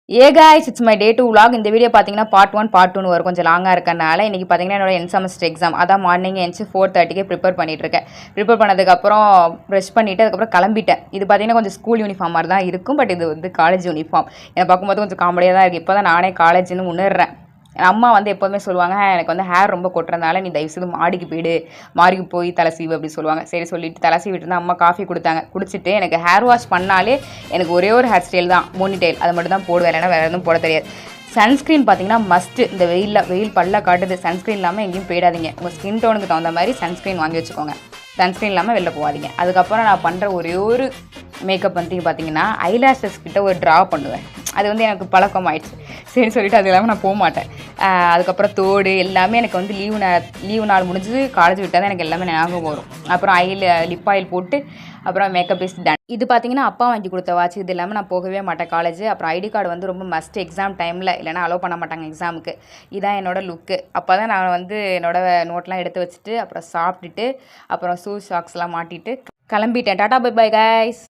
Guys it's my day 2 vlog. இந்த video பார்த்தீங்கன்னா part 1 part 2 வரும். கொஞ்சம் லாங்காக இருக்கறனால இன்றைக்கி பார்த்தீங்கன்னா என்னோட என் செமஸ்டர் எக்ஸாம் அதான் மார்னிங் எழுந்துச்சு 4:30க்கே ப்ரிப்பேர் பண்ணிகிட்ருக்கேன். ப்ரிப்பேர் பண்ணதுக்கப்புறம் ப்ரெஷ் பண்ணிவிட்டு அதுக்கப்புறம் கிளம்பிட்டேன். இது பார்த்தீங்கன்னா கொஞ்சம் ஸ்கூல் யூனிஃபார்ம் மாதிரி தான் இருக்கும். பட் இது வந்து காலேஜ் யூனிஃபார்ம். என்னை பார்க்கும்போது கொஞ்சம் காமெடியாக தான் இருக்குது. இப்போ தான் நானே காலேஜ்னு உணர்றேன். அம்மா வந்து எப்போதுமே சொல்லுவாங்க, எனக்கு வந்து ஹேர் ரொம்ப கொட்டுறதுனால நீ தயவுசெய்து மாடிக்கு போயிடு, மாடிக்கு போய் தலை சீவு அப்படி சொல்லுவாங்க. சரி சொல்லிட்டு தலை சீவிட்டு இருந்தால் அம்மா காஃபி கொடுத்தாங்க. குடிச்சிட்டு எனக்கு ஹேர் வாஷ் பண்ணாலே எனக்கு ஒரே ஒரு ஹேர் ஸ்டைல் தான், போனி டெயில். அது மட்டும் தான் போடுவேன், இல்லைன்னா வேறு எதுவும் போட தெரியாது. சன்ஸ்க்ரீன் பார்த்தீங்கன்னா மஸ்ட்டு. இந்த வெயில் பல்ல காட்டுது. சன்ஸ்க்ரீன் இல்லாமல் எங்கேயும் போயிடாதீங்க. உங்கள் ஸ்கின் டோனுக்கு தகுந்த மாதிரி சன்ஸ்க்ரீன் வாங்கி வச்சுக்கோங்க. சன்ஸ்க்ரீன் இல்லாமல் வெளில போகாதீங்க. அதுக்கப்புறம் நான் பண்ணுற ஒரே ஒரு மேக்கப் வந்து பார்த்தீங்கன்னா ஐலாஷஸ் கிட்ட ஒரு ட்ரா பண்ணுவேன். அது வந்து எனக்கு பழக்கம் ஆயிடுச்சு. சரி சொல்லிவிட்டு அது இல்லாமல் நான் போக மாட்டேன். அதுக்கப்புறம் தோடு எல்லாமே எனக்கு வந்து லீவு நாள் முடிஞ்சு காலேஜ் விட்டால் தான் எனக்கு எல்லாமே ஞாபகம் வரும். அப்புறம் லிப் ஆயில் போட்டு அப்புறம் மேக்கப் பேஸ்ட் டன். இது பார்த்தீங்கன்னா அப்பா வாங்கி கொடுத்த வாட்ச். இது இல்லாமல் நான் போகவே மாட்டேன் காலேஜ். அப்புறம் ஐடி கார்டு வந்து ரொம்ப மஸ்ட் எக்ஸாம் டைமில், இல்லைனா அலோவ் பண்ண மாட்டாங்க எக்ஸாமுக்கு. இதான் என்னோடய லுக்கு. அப்போ தான் நான் வந்து என்னோடய நோட்லாம் எடுத்து வச்சுட்டு அப்புறம் சாப்பிட்டுட்டு அப்புறம் ஷூ சாக்ஸ்லாம் மாட்டிட்டு கிளம்பிட்டேன். Tata bye bye guys.